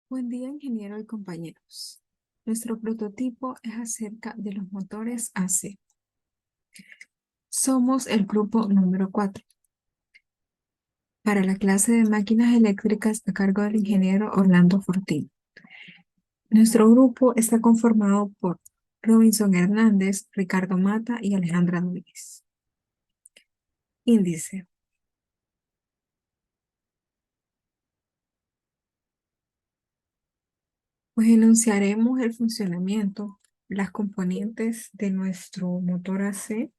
Buen día, ingeniero y compañeros. Nuestro prototipo es acerca de los motores AC. Somos el grupo número 4 para la clase de máquinas eléctricas a cargo del ingeniero Orlando Fortín. Nuestro grupo está conformado por Robinson Hernández, Ricardo Mata y Alejandra Núñez. Índice. Pues enunciaremos el funcionamiento, las componentes de nuestro motor AC,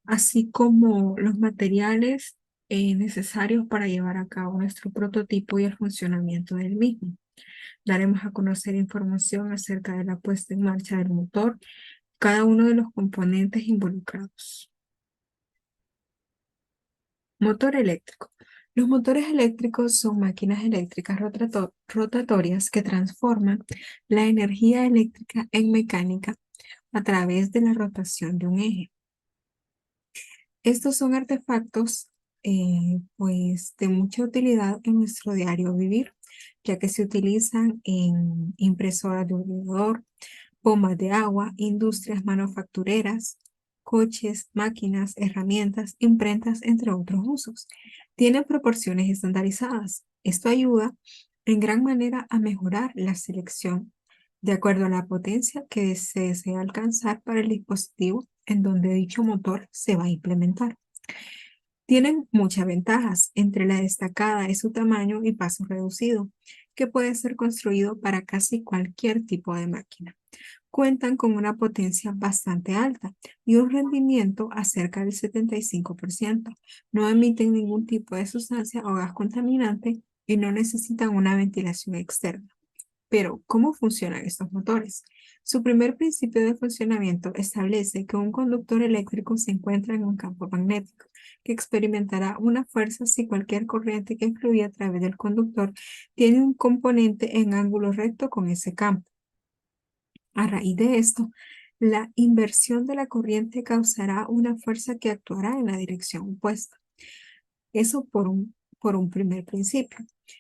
así como los materiales necesarios para llevar a cabo nuestro prototipo y el funcionamiento del mismo. Daremos a conocer información acerca de la puesta en marcha del motor, cada uno de los componentes involucrados. Motor eléctrico. Los motores eléctricos son máquinas eléctricas rotatorias que transforman la energía eléctrica en mecánica a través de la rotación de un eje. Estos son artefactos pues de mucha utilidad en nuestro diario vivir, ya que se utilizan en impresoras de ordenador, bombas de agua, industrias manufactureras, coches, máquinas, herramientas, imprentas, entre otros usos. Tienen proporciones estandarizadas. Esto ayuda en gran manera a mejorar la selección de acuerdo a la potencia que se desea alcanzar para el dispositivo en donde dicho motor se va a implementar. Tienen muchas ventajas, entre la destacada es su tamaño y paso reducido, que puede ser construido para casi cualquier tipo de máquina. Cuentan con una potencia bastante alta y un rendimiento a cerca del 75%. No emiten ningún tipo de sustancia o gas contaminante y no necesitan una ventilación externa. Pero, ¿cómo funcionan estos motores? Su primer principio de funcionamiento establece que un conductor eléctrico se encuentra en un campo magnético, que experimentará una fuerza si cualquier corriente que fluye a través del conductor tiene un componente en ángulo recto con ese campo. A raíz de esto, la inversión de la corriente causará una fuerza que actuará en la dirección opuesta. Eso por un primer principio.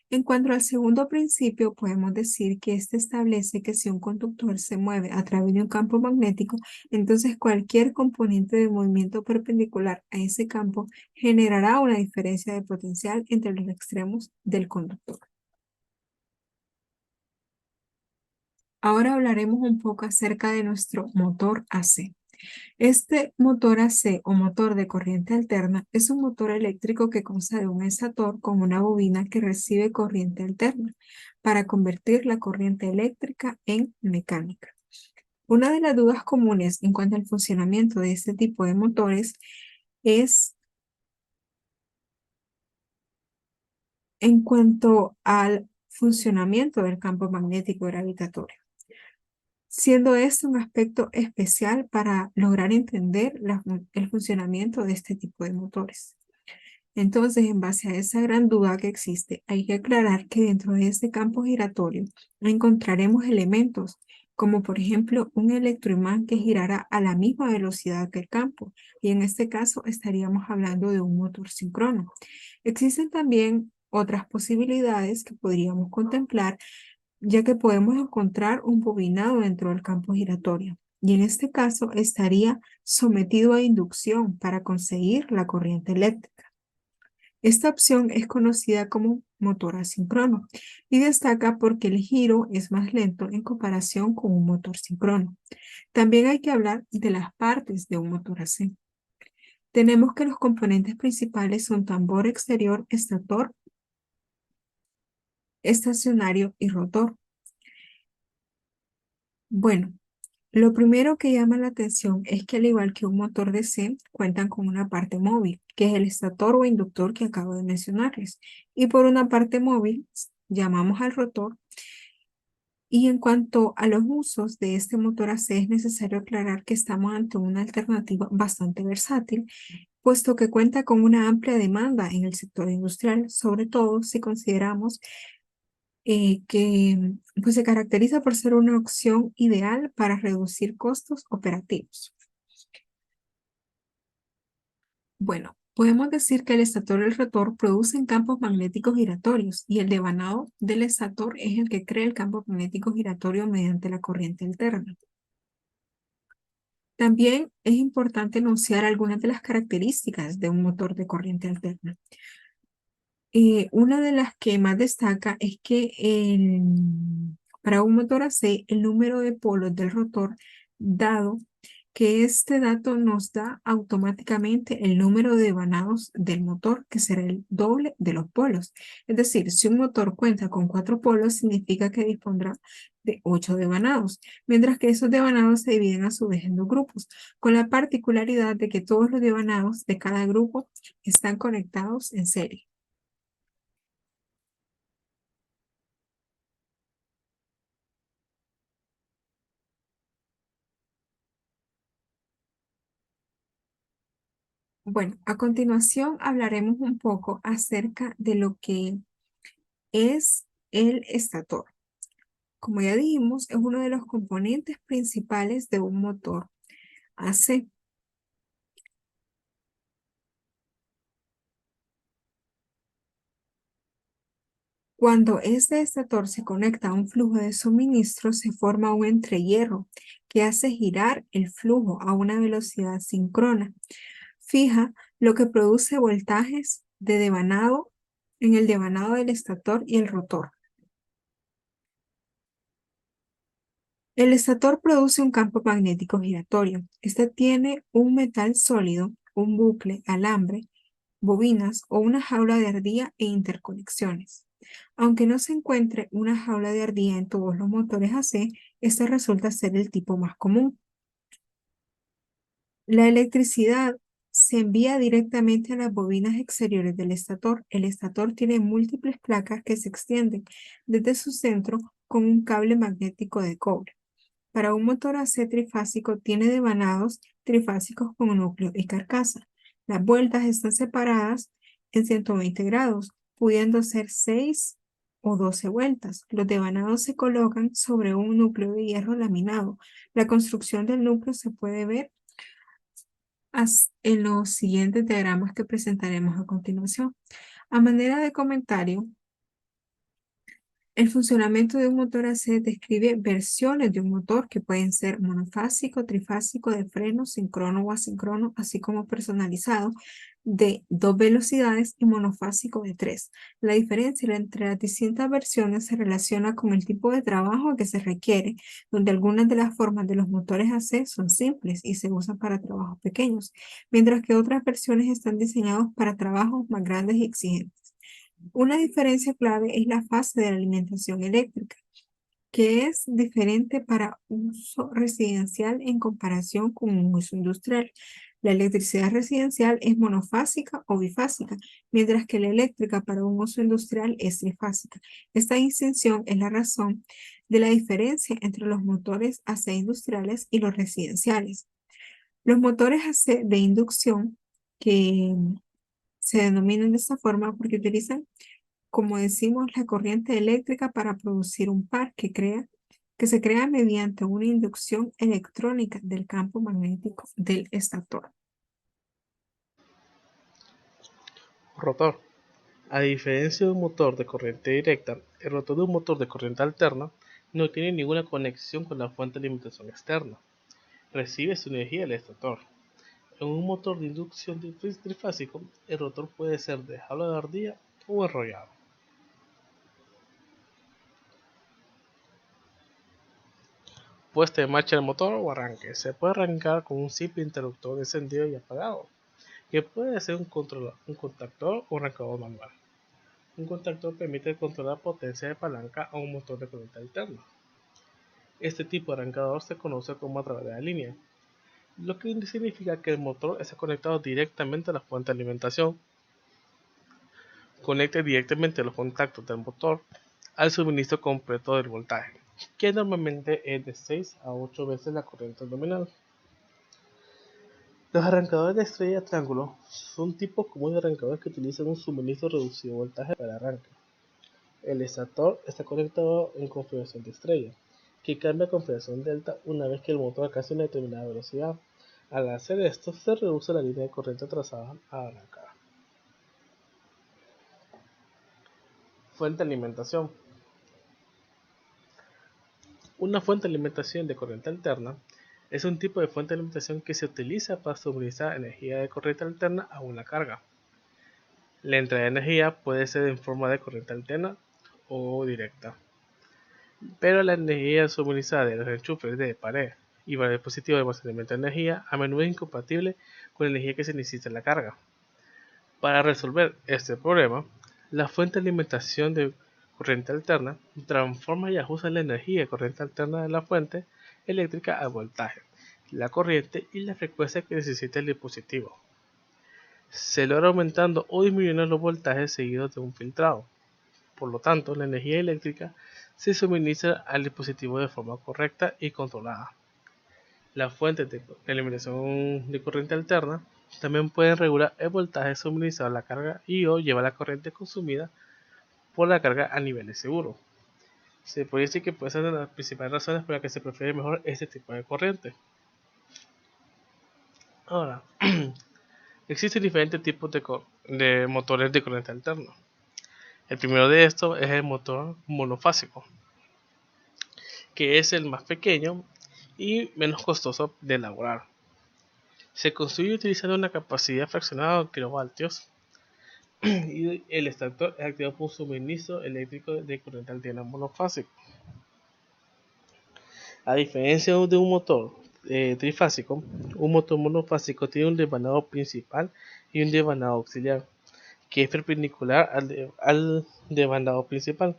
En cuanto al segundo principio, podemos decir que este establece que si un conductor se mueve a través de un campo magnético, entonces cualquier componente de movimiento perpendicular a ese campo generará una diferencia de potencial entre los extremos del conductor. Ahora hablaremos un poco acerca de nuestro motor AC. Este motor AC o motor de corriente alterna es un motor eléctrico que consta de un estator con una bobina que recibe corriente alterna para convertir la corriente eléctrica en mecánica. Una de las dudas comunes en cuanto al funcionamiento de este tipo de motores es en cuanto al funcionamiento del campo magnético gravitatorio, siendo este un aspecto especial para lograr entender el funcionamiento de este tipo de motores. Entonces, en base a esa gran duda que existe, hay que aclarar que dentro de este campo giratorio encontraremos elementos como por ejemplo un electroimán que girará a la misma velocidad que el campo, y en este caso estaríamos hablando de un motor síncrono. Existen también otras posibilidades que podríamos contemplar, ya que podemos encontrar un bobinado dentro del campo giratorio, y en este caso estaría sometido a inducción para conseguir la corriente eléctrica. Esta opción es conocida como motor asíncrono y destaca porque el giro es más lento en comparación con un motor síncrono. También hay que hablar de las partes de un motor AC. Tenemos que los componentes principales son tambor exterior, estator, estacionario y rotor. Bueno, lo primero que llama la atención es que al igual que un motor DC, cuentan con una parte móvil, que es el estator o inductor que acabo de mencionarles. Y por una parte móvil, llamamos al rotor. Y en cuanto a los usos de este motor AC, es necesario aclarar que estamos ante una alternativa bastante versátil, puesto que cuenta con una amplia demanda en el sector industrial, sobre todo si consideramos que pues, se caracteriza por ser una opción ideal para reducir costos operativos. Bueno, Podemos decir que el estator y el rotor producen campos magnéticos giratorios y el devanado del estator es el que crea el campo magnético giratorio mediante la corriente alterna. También es importante enunciar algunas de las características de un motor de corriente alterna. Una de las que más destaca es que para un motor AC, el número de polos del rotor, dado que este dato nos da automáticamente el número de vanados del motor, que será el doble de los polos. Es decir, si un motor cuenta con 4 polos, significa que dispondrá de 8 devanados, mientras que esos devanados se dividen a su vez en dos grupos, con la particularidad de que todos los devanados de cada grupo están conectados en serie. Bueno, a continuación hablaremos un poco acerca de lo que es el estator. Como ya dijimos, es uno de los componentes principales de un motor AC. Cuando este estator se conecta a un flujo de suministro, se forma un entrehierro que hace girar el flujo a una velocidad síncrona fija, lo que produce voltajes de devanado en el devanado del estator y el rotor. El estator produce un campo magnético giratorio. Este tiene un metal sólido, un bucle, alambre, bobinas o una jaula de ardilla e interconexiones. Aunque no se encuentre una jaula de ardilla en todos los motores AC, este resulta ser el tipo más común. La electricidad se envía directamente a las bobinas exteriores del estator. El estator tiene múltiples placas que se extienden desde su centro con un cable magnético de cobre. Para un motor AC trifásico tiene devanados trifásicos con núcleo y carcasa. Las vueltas están separadas en 120 grados, pudiendo ser 6 o 12 vueltas. Los devanados se colocan sobre un núcleo de hierro laminado. La construcción del núcleo se puede ver en los siguientes diagramas que presentaremos a continuación. A manera de comentario, el funcionamiento de un motor AC describe versiones de un motor que pueden ser monofásico, trifásico, de freno, síncrono o asíncrono, así como personalizado de 2 velocidades y monofásico de 3. La diferencia entre las distintas versiones se relaciona con el tipo de trabajo que se requiere, donde algunas de las formas de los motores AC son simples y se usan para trabajos pequeños, mientras que otras versiones están diseñadas para trabajos más grandes y exigentes. Una diferencia clave es la fase de la alimentación eléctrica, que es diferente para uso residencial en comparación con un uso industrial. La electricidad residencial es monofásica o bifásica, mientras que la eléctrica para un uso industrial es trifásica. Esta distinción es la razón de la diferencia entre los motores AC industriales y los residenciales. Los motores AC de inducción, que se denominan de esta forma porque utilizan, como decimos, la corriente eléctrica para producir un par que se crea mediante una inducción electrónica del campo magnético del estator. Rotor. A diferencia de un motor de corriente directa, el rotor de un motor de corriente alterna no tiene ninguna conexión con la fuente de alimentación externa. Recibe su energía del estator. En un motor de inducción trifásico, el rotor puede ser de jaula de ardilla o enrollado. Puesta en marcha del motor o arranque. Se puede arrancar con un simple interruptor encendido y apagado, que puede ser un contactor o arrancador manual. Un contactor permite controlar potencia de palanca a un motor de corriente alterna. Este tipo de arrancador se conoce como a través de la línea, lo que significa que el motor está conectado directamente a la fuente de alimentación. Conecta directamente los contactos del motor al suministro completo del voltaje, que normalmente es de 6 a 8 veces la corriente nominal. Los arrancadores de estrella de triángulo son tipos comunes de arrancadores que utilizan un suministro reducido de voltaje para el arranque. El estator está conectado en configuración de estrella, que cambia a configuración delta una vez que el motor alcanza una determinada velocidad. Al hacer esto, se reduce la línea de corriente trazada a arrancar. Fuente de alimentación. Una fuente de alimentación de corriente alterna es un tipo de fuente de alimentación que se utiliza para suministrar energía de corriente alterna a una carga. La entrada de energía puede ser en forma de corriente alterna o directa, pero la energía suministrada de los enchufes de pared y varios dispositivos de almacenamiento de energía a menudo es incompatible con la energía que se necesita en la carga. Para resolver este problema, la fuente de alimentación de corriente alterna transforma y ajusta la energía de corriente alterna de la fuente eléctrica al voltaje, la corriente y la frecuencia que necesita el dispositivo. Se logra aumentando o disminuyendo los voltajes seguidos de un filtrado. Por lo tanto, la energía eléctrica se suministra al dispositivo de forma correcta y controlada. Las fuentes de eliminación de corriente alterna también pueden regular el voltaje suministrado a la carga y o llevar la corriente consumida por la carga a niveles seguros. Se puede decir que puede ser una de las principales razones por las que se prefiere mejor este tipo de corriente. Ahora, existen diferentes tipos de motores de corriente alterna. El primero de estos es el motor monofásico, que es el más pequeño y menos costoso de elaborar. Se construye utilizando una capacidad fraccionada de kilovatios y el extractor es activado por un suministro eléctrico de corriente alterna monofásico. A diferencia de un motor trifásico, un motor monofásico tiene un desvanado principal y un desvanado auxiliar, que es perpendicular al desvanado principal.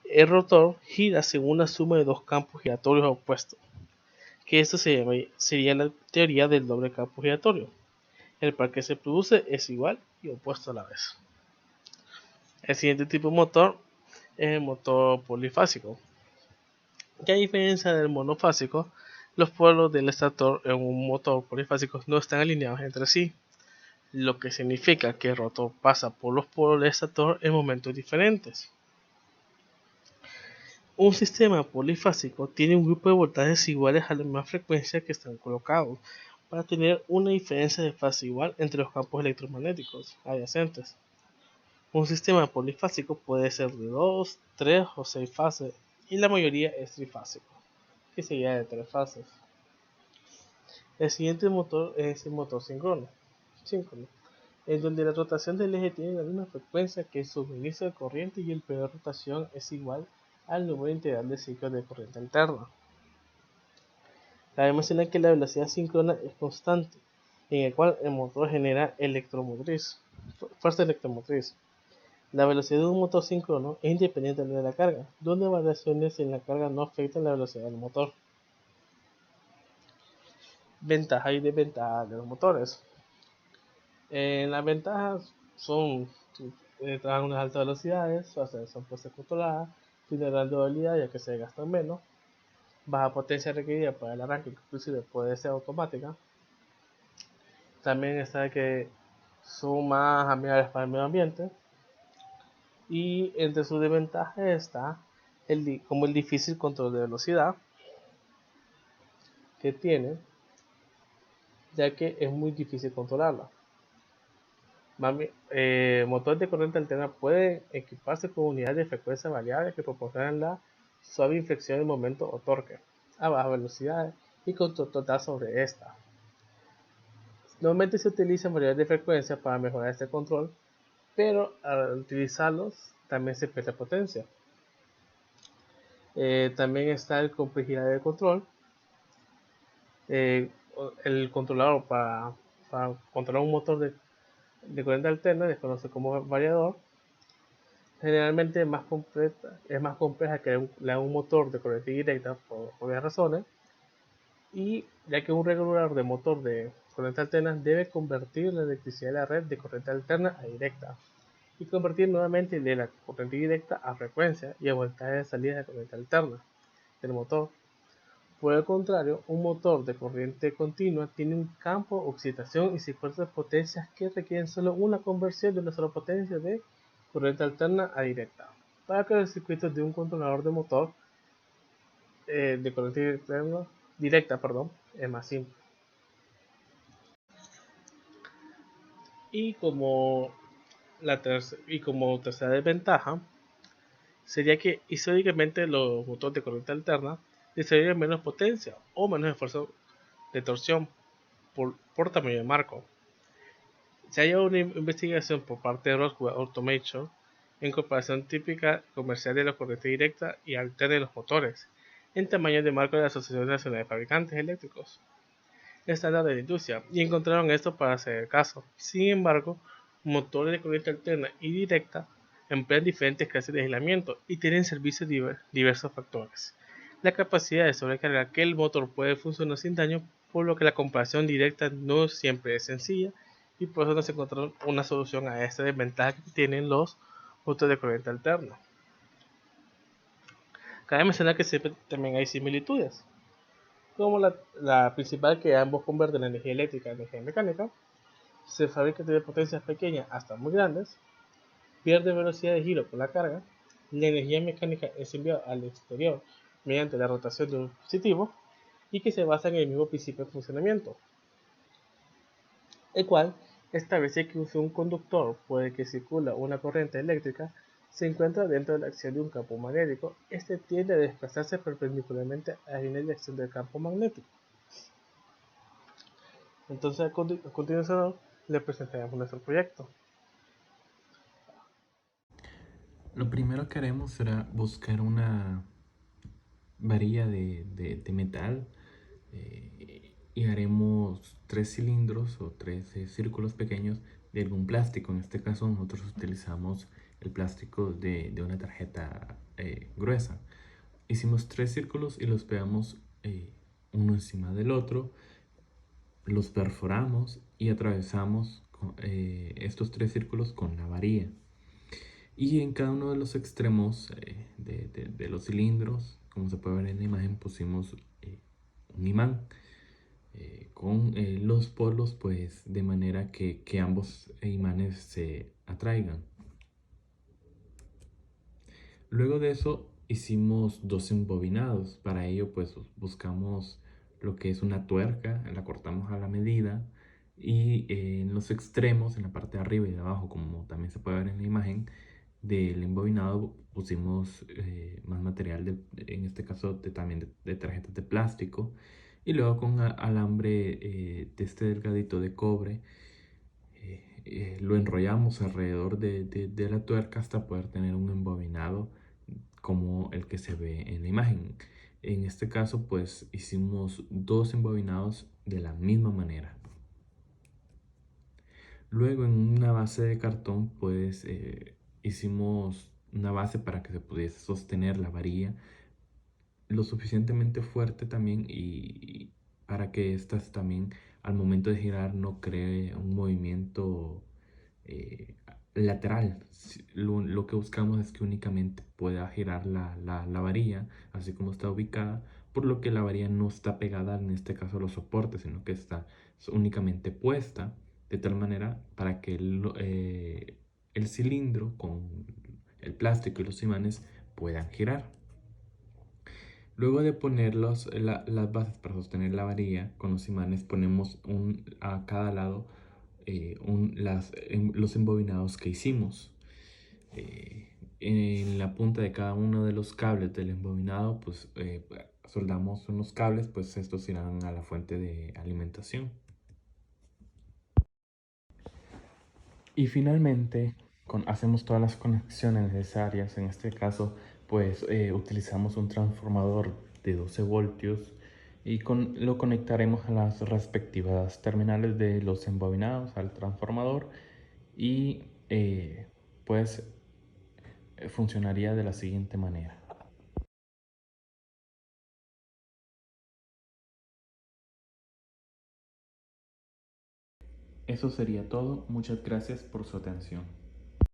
El rotor gira según la suma de dos campos giratorios opuestos, que esto sería la teoría del doble campo giratorio. El par que se produce es igual y opuesto a la vez. El siguiente tipo de motor es el motor polifásico, que a diferencia del monofásico, los polos del estator en un motor polifásico no están alineados entre sí, lo que significa que el rotor pasa por los polos del estator en momentos diferentes. Un sistema polifásico tiene un grupo de voltajes iguales a la misma frecuencia que están colocados, para tener una diferencia de fase igual entre los campos electromagnéticos adyacentes. Un sistema polifásico puede ser de 2, 3 o 6 fases, y la mayoría es trifásico, que sería de 3 fases. El siguiente motor es el motor síncrono, en donde la rotación del eje tiene la misma frecuencia que el suministro de corriente y el periodo de rotación es igual al número integral de ciclos de corriente alterna. Cabe mencionar que la velocidad síncrona es constante, en el cual el motor genera fuerza electromotriz. La velocidad de un motor síncrono es independiente de la carga, donde variaciones en la carga no afectan la velocidad del motor. Ventajas y desventajas de los motores. Las ventajas son trabajan a unas altas velocidades, su aceleración puede ser controlada, tiene gran durabilidad ya que se gastan menos, baja potencia requerida para el arranque, inclusive puede ser automática. También está que son más amigables para el medio ambiente. Y entre sus desventajas está como el difícil control de velocidad que tiene, ya que es muy difícil controlarla. Motores de corriente alterna pueden equiparse con unidades de frecuencia variables que proporcionan la suave inflexión del momento o torque a baja velocidad y control total sobre esta. Normalmente se utilizan variables de frecuencia para mejorar este control, pero al utilizarlos también se pierde potencia. También está el complejidad de control. El controlador para controlar un motor de corriente alterna se conoce como variador. Generalmente es más compleja que un motor de corriente directa por obvias razones, y ya que un regulador de motor de corriente alterna debe convertir la electricidad de la red de corriente alterna a directa y convertir nuevamente de la corriente directa a frecuencia y a voltaje de salida de corriente alterna del motor. Por el contrario, un motor de corriente continua tiene un campo, excitación y circuitos de potencias que requieren solo una conversión de una sola potencia de corriente alterna a directa, para que los circuitos de un controlador de motor de corriente directa es más simple. Y como tercera desventaja, sería que históricamente los motores de corriente alterna desarrollan menos potencia o menos esfuerzo de torsión por tamaño de marco. Se halla una investigación por parte de Rockwell Automation en comparación típica comercial de la corriente directa y alterna de los motores, en tamaño de marco de la Asociación Nacional de Fabricantes Eléctricos, estándar de la industria, y encontraron esto para hacer el caso. Sin embargo, motores de corriente alterna y directa emplean diferentes clases de aislamiento y tienen servicios diversos factores. La capacidad de sobrecarga que el motor puede funcionar sin daño, por lo que la comparación directa no siempre es sencilla, y por eso no se encontró una solución a esta desventaja que tienen los motores de corriente alterna. Cabe mencionar que siempre también hay similitudes, como la principal, que ambos convierten la energía eléctrica en energía mecánica, se fabrica desde potencias pequeñas hasta muy grandes, pierde velocidad de giro por la carga, la energía mecánica es enviada al exterior mediante la rotación de un dispositivo, y que se basa en el mismo principio de funcionamiento, el cual establece que un conductor por el que circula una corriente eléctrica se encuentra dentro de la acción de un campo magnético. Este tiende a desplazarse perpendicularmente a la línea de acción del campo magnético. Entonces, a continuación le presentaremos nuestro proyecto. Lo primero que haremos será buscar una varilla de metal, y haremos 3 cilindros o 3 círculos pequeños de algún plástico. En este caso nosotros utilizamos el plástico de una tarjeta gruesa. Hicimos 3 círculos y los pegamos uno encima del otro, los perforamos y atravesamos estos 3 círculos con la varilla. Y en cada uno de los extremos de los cilindros, como se puede ver en la imagen, pusimos un imán con los polos, pues de manera que ambos imanes se atraigan. Luego de eso hicimos 2 embobinados. Para ello pues buscamos lo que es una tuerca, la cortamos a la medida, y en los extremos, en la parte de arriba y de abajo, como también se puede ver en la imagen del embobinado, pusimos más material, en este caso también de tarjetas de plástico, y luego con alambre de este delgadito de cobre lo enrollamos alrededor de la tuerca hasta poder tener un embobinado como el que se ve en la imagen. En este caso pues hicimos 2 embobinados de la misma manera. Luego en una base de cartón pues hicimos una base para que se pudiese sostener la varilla lo suficientemente fuerte también, y para que estas también al momento de girar no cree un movimiento eh, lateral. Lo que buscamos es que únicamente pueda girar la varilla así como está ubicada, por lo que la varilla no está pegada en este caso a los soportes, sino que está únicamente puesta de tal manera para que el cilindro con el plástico y los imanes puedan girar. Luego de poner las bases para sostener la varilla con los imanes, ponemos a cada lado los embobinados que hicimos. En la punta de cada uno de los cables del embobinado pues soldamos unos cables, pues estos irán a la fuente de alimentación. Y finalmente hacemos todas las conexiones necesarias. En este caso pues utilizamos un transformador de 12 voltios y lo conectaremos a las respectivas terminales de los embobinados al transformador, y pues funcionaría de la siguiente manera. Eso sería todo. Muchas gracias por su atención.